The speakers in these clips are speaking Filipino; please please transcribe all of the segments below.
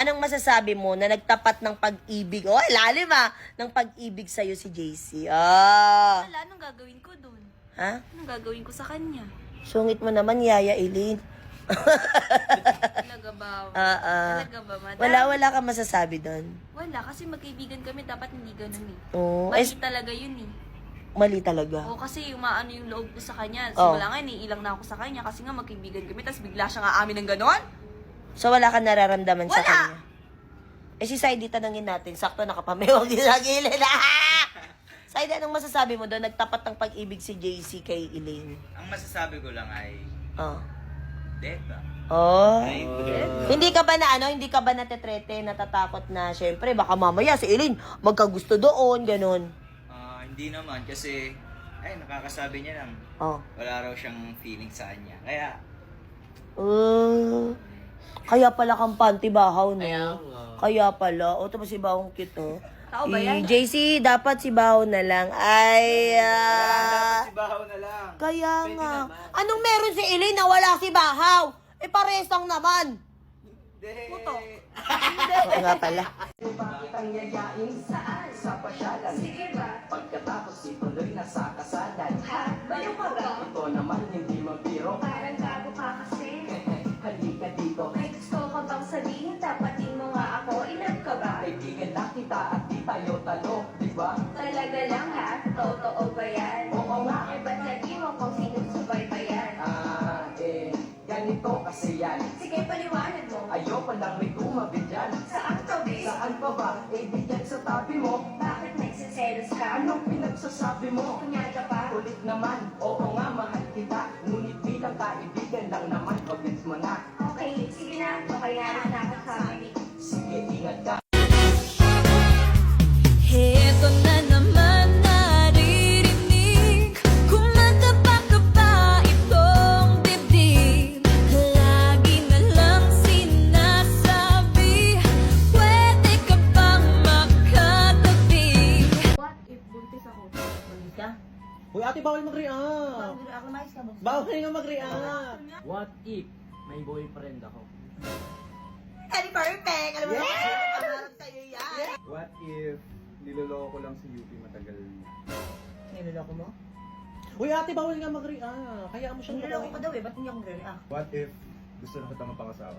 Anong masasabi mo na nagtapat ng pag-ibig? Oh, lalim ng pag-ibig sa'yo si JC. Wala, anong gagawin ko dun? Ha? Anong gagawin ko sa kanya? Sungit mo naman, Yaya Eileen. Talaga ba? Talaga ba, madam? Wala ka masasabi doon. Wala, kasi magkaibigan kami, dapat hindi ganun eh. Oh, Mali talaga yun eh. mali talaga. Oo, kasi maano yung loob ko sa kanya. Oh. Simula nga, ilang na ako sa kanya kasi nga magkaibigan kami, tapos bigla siya nga amin ng ganon. So, wala ka nararamdaman sa Wala! kanya? Eh, si Saidi, tanungin natin. Sakto, nakapamewag din sa gilid. Saidi, anong masasabi mo doon? Nagtapat ng pag-ibig si JC kay Elaine. Ang masasabi ko lang ay, Oh. Deta. Oh. Ay, Hindi ka ba natetrete, natatakot na, syempre, baka mamaya si Elaine magkagusto doon, ganun. Hindi naman kasi, ay, nakakasabi niya lang, Oh. wala raw siyang feeling sa kanya. Kaya, Kaya pala kang panty bahaw, no? Kaya nga. Kaya pala. O, tapos si Bahong cute, oh. Tao ba yan? JC, dapat si Bahaw na lang. Ay, dapat si Bahaw na lang. Kaya Pwede nga. naman. Anong meron si Elaine na wala si Bahaw? Eh, pares lang naman. Puto. Oo nga pala. Bakit ang yayain? Saan? Sa pasyalan. Sige ba? Pagkatapos ituloy na sa kasalan. Ha? Bayo ka ba? Ito naman hindi mabiro. Parang gago ka kasi. Halika dito. May gusto ka bang sabihin? Tapatin mo nga ako. Inap ka ba? Kaibigan na kita at di tayo talo. Di ba? Talaga lang ha? Totoo ba yan? Oo nga. Eh ba't lagi mo kong sinusubaybayan? Ganito kasi yan. Sige, paliwanag mo. Ayoko lang may tumabid yan. Saan tabi? Saan pa ba? Di yan sa tabi mo. Bakit nagsiselos ka? Anong pinagsasabi mo? Kunyata pa? Ulit naman. Oo nga, mahal kita. Ngunit bilang kaibigan lang naman. Pagits mo na. Okay, sige na. Okay na rin ako sa amin. Sige, ingat ka. Heto na naman naririnig, kumatapak ka pa itong dibdib. Lagi na lang sinasabi, pwede ka bang makatabi? What if buntis ako? Hindi ka? Uy, ate, bawal mag-react. Ako mais ka ba? Bawal nga mag-react. What if may boyfriend ako? Any perfect! Alam mo na, pangarap sa'yo yan. What if niloloko ko lang si Yuki matagal na? Niloloko mo? Uy, ate, bawal nga mag-react. Kaya mo siyang Niloloko ko daw eh, ba't hindi ako nagre-react? What if gusto na kita mapangasawa?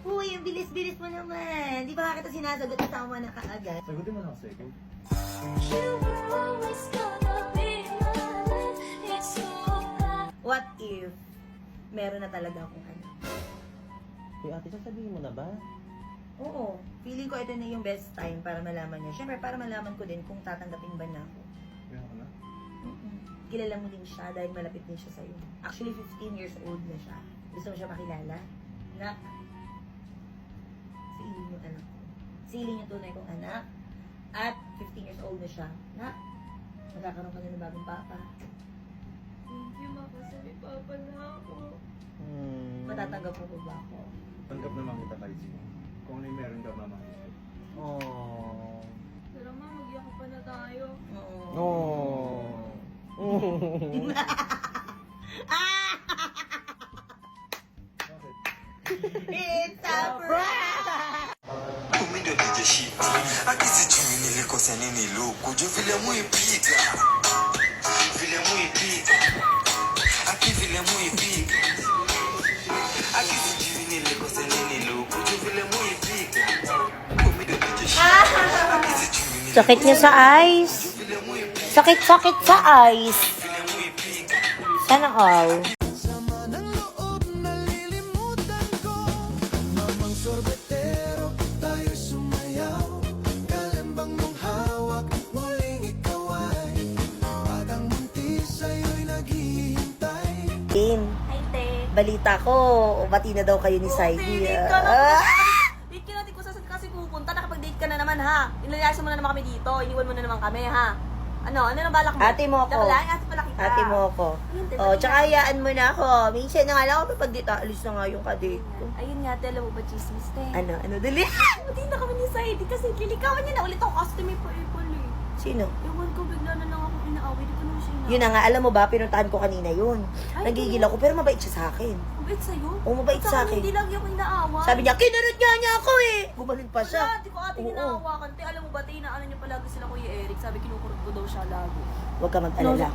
Uy, ang bilis-bilis mo naman. Di ba kita sinasagot at tama na kaagad? Sagutin mo na ako, Seko. You were always gonna be mine. It's so bad. What if meron na talaga akong anak? Uy, ate, sasabihin mo na ba? Oo. Feeling ko ito na yung best time para malaman niya. Siyempre, para malaman ko din kung tatanggapin ba na ako. Meron ka na? Kilala mo din siya dahil malapit din siya sa'yo. Actually, 15 years old na siya. Gusto mo siya makilala? Nak, si Eileen yung anak ko. Si Eileen yung tunay kong anak. At 15 years old na siya. Nak, magkakaroon ka na ng bagong papa. Thank you, ma, kasi may papa na ako. Matatanggap mo ba ako? Tanggap naman kita kahit sino. Kung ano yung meron ka, mamahal. Oh. Pero ma, mag-iyak pa na tayo. Oo. Oh. Bakit? It's a prank! Umindo DJ shit. Akisi chumi nilikosa nini luku. Jo vile muipiga. Vile muipiga. Aki vile muipiga. Akisi chumi nilikosa nini luku. Jo vile muipiga. Umindo DJ shit. Akisi chumi nilikosa Sakit niya sa eyes. vile muipiga. Sakit-sakit sa eyes. Vile muipiga. Sana all. Sama ng loob nalilimutan ko. Mamang sorbetero, tayo sumayaw. Kalembang mong hawak, muling ikaw ay batang muntis sa'yo'y naghihintay. Tin, Hi, te. balita ko, bati na daw kayo ni Saidi. Date ka na. Date ka natin kung saan kasi pupunta. Nakapag-date ka na naman, ha? Inalayasan mo na naman kami dito. Iniwan mo na naman kami, ha? Ano na balak mo? Ate mo ako. Daka lang, ate pala kita. Ate mo ako. Ayun, te, Oh, ba't tsaka hayaan mo na ako. Minsan na nga lang ako pag dito, alis na nga yung kadate ko. Ayun nga, te, alam mo ba, chismis, te? Ano, dali? Hindi na kami ni Saidi kasi lilikawan niya na ulit ako kasi may pa-ipol eh. Sino? Ewan ko, bigla na lang akong inaaway. Di ko naman siya inaaway. Yun na nga, alam mo ba, pinuntahan ko kanina yun. Ay, Nagigil ako, pero mabait siya sa akin. Mabait sa'yo? Oo, mabait sa akin. Hindi lagi ako inaaway. Sabi niya, kinunod niya ako eh. Gumanon pa siya. Wala, di ko ate Oo. inaawakan. Te, alam mo ba, te, inaano niya palagi sila Kuya Eric. Sabi, kinukurot ko daw siya lagi. Huwag ka mag-alala.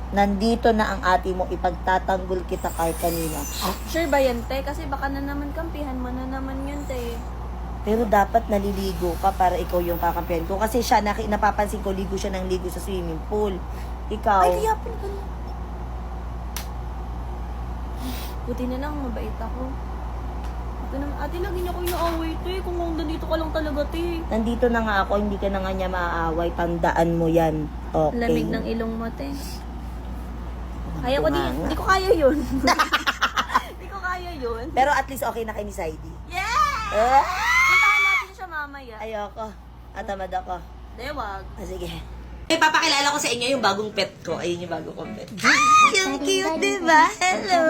Nandito na ang ate mo, ipagtatanggol kita kahit kanina. Sure ba yan, te? Kasi baka na naman kampihan mo na naman yun, te. Pero dapat naliligo ka para ikaw yung kakampihan ko. Kasi siya, napapansin ko, ligo siya ng ligo sa swimming pool. Ikaw, Ay, kaya pala ka na. Buti na lang, mabait ako. Ate, ate lagi niya ko inaaway, te. Kung nandito ka lang talaga, te. nandito na nga ako, hindi ka na nga niya maaaway. Tandaan mo yan. Okay. Lamig ng ilong mo, te. Kaya ko din. Tumanga. Hindi ko kaya yun. Hindi ko kaya yun. Pero at least okay na kay ni Saidi. Yeah! Ah! Puntahan natin siya mamaya. Ayoko. Atamad ako. Dewag. Sige. Ipapakilala ko sa inyo yung bagong pet ko. Ayun yung bagong kong pet. Yung cute, diba? Hello!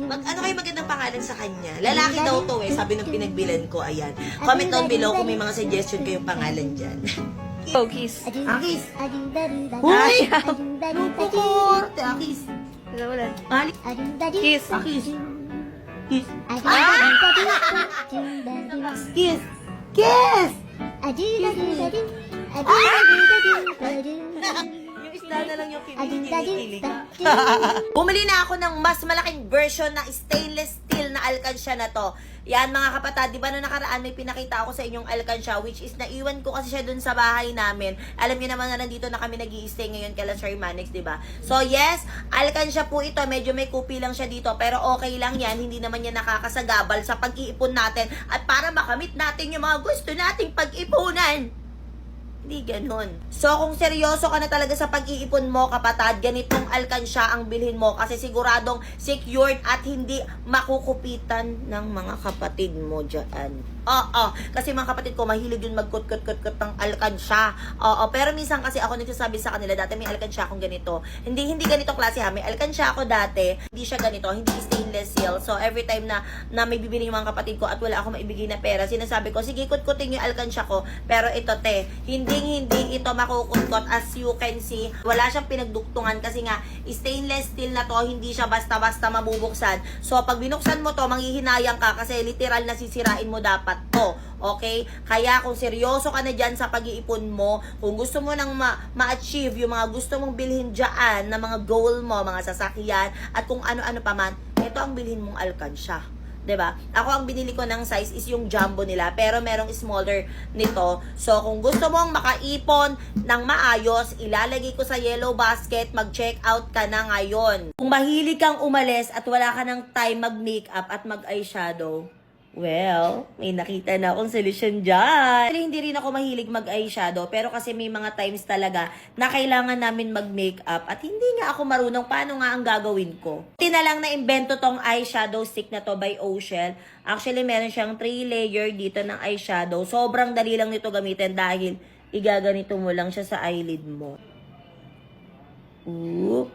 Ano kayo magandang pangalan sa kanya? Lalaki daw to eh. Sabi nung pinagbilan ko. Ayan. Comment down below kung may mga suggestion kayong pangalan dyan. Focus. Akis! Uy! Lupukor! Akis! Wala. Ali! Kiss. Akis! Kiss! Kiss! Kiss! Yung isda na lang yung kinikilig. Bumili na ako ng mas malaking version na stainless steel na alkansya na to. Yan mga kapatid, di ba na nakaraan may pinakita ako sa inyong alkansya, which is naiwan ko kasi siya dun sa bahay namin. Alam niyo naman na nandito na kami nag-i-stay ngayon kala Sir Manix, di ba? So yes, alkansya po ito, medyo may kupi lang siya dito, pero okay lang yan, hindi naman yan nakakasagabal sa pag-iipon natin at para makamit natin yung mga gusto nating pag-ipunan. Hindi ganun. So, kung seryoso ka na talaga sa pag-iipon mo, kapatid, ganitong alkansya ang bilhin mo kasi siguradong secured at hindi makukupitan ng mga kapatid mo dyan. Oo. Kasi mga kapatid ko, mahilig yun magkut-kut-kut-kut ng alkansya. Oo. Pero minsan kasi ako nagsasabi sa kanila, dati may alkansya akong ganito. Hindi ganito klase ha. May alkansya ako dati. Hindi siya ganito. Hindi stainless steel. So, every time na may bibili yung mga kapatid ko at wala ako maibigay na pera, sinasabi ko, sige, kut-kutin yung alkansya ko. Pero ito, te, hindi ito makukutkot. As you can see, wala siyang pinagduktungan kasi nga, stainless steel na to, hindi siya basta-basta mabubuksan. So, pag binuksan mo to, manghihinayang ka kasi literal na sisirain mo dapat to. Okay? Kaya kung seryoso ka na dyan sa pag-iipon mo, kung gusto mo nang ma-achieve yung mga gusto mong bilhin dyan, na mga goal mo, mga sasakyan, at kung ano-ano pa man, ito ang bilhin mong alkansya. 'Di ba? Ako ang binili ko ng size is yung jumbo nila, pero merong smaller nito. So kung gusto mong makaipon ng maayos, ilalagay ko sa yellow basket, mag-check out ka na ngayon. Kung mahilig kang umalis at wala ka ng time mag-makeup at mag-eyeshadow, well, may nakita na akong solusyon dyan. Actually, hindi rin ako mahilig mag-eyeshadow, pero kasi may mga times talaga na kailangan namin mag-makeup at hindi nga ako marunong paano nga ang gagawin ko. Hindi na lang na-invento tong eyeshadow stick na to by Oshel. Actually, meron siyang 3 layer dito ng eyeshadow. Sobrang dali lang nito gamitin dahil igaganito mo lang siya sa eyelid mo. Oo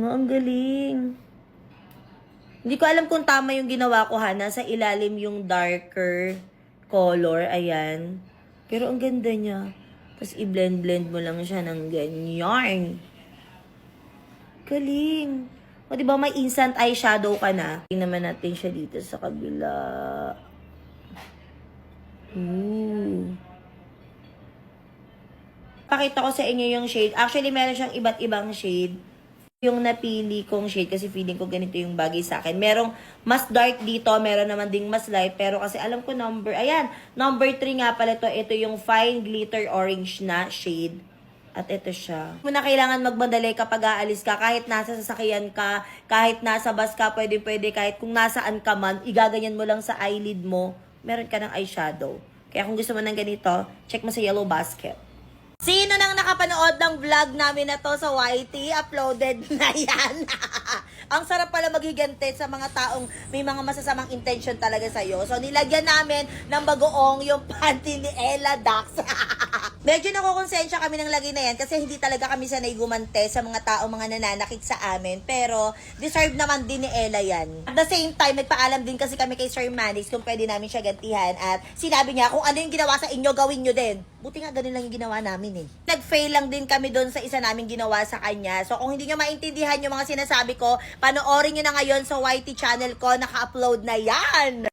nga, ang galing. Hindi ko alam kung tama yung ginawa ko ha. Nasa ilalim yung darker color. Ayan. Pero ang ganda niya. Tapos i-blend-blend mo lang siya ng ganyan. Galing. O diba may instant eyeshadow ka na. Tingnan naman natin siya dito sa kabila. Pakita ko sa inyo yung shade. Actually, meron siyang iba't ibang shade. Yung napili kong shade kasi feeling ko ganito yung bagay sa akin. Merong mas dark dito, meron naman ding mas light. Pero kasi alam ko number 3 nga pala to. Ito yung fine glitter orange na shade. At ito siya. Kung na kailangan magmadali kapag aalis ka, kahit nasa sasakyan ka, kahit nasa bus ka, pwede, kahit kung nasaan ka man, igaganyan mo lang sa eyelid mo, meron ka ng eyeshadow. Kaya kung gusto mo ng ganito, check mo sa yellow basket. Sino nang nakapanood ng vlog namin na to sa YT? Uploaded na yan. Ang sarap pala maghigante sa mga taong may mga masasamang intention talaga sa'yo. So, nilagyan namin ng bagoong yung panty ni Ella Dax. Medyo nakukonsensya kami ng lagay na yan kasi hindi talaga kami sanay gumante sa mga tao, mga nananakit sa amin. Pero deserve naman din ni Ella yan. At the same time, nagpaalam din kasi kami kay Sir Manix kung pwede namin siya gantihan. At sinabi niya, kung ano yung ginawa sa inyo, gawin nyo din. Buti nga ganun lang yung ginawa namin eh. Nag-fail lang din kami doon sa isa namin ginawa sa kanya. So kung hindi nyo maintindihan yung mga sinasabi ko, panoorin nyo na ngayon sa YT channel ko, naka-upload na yan.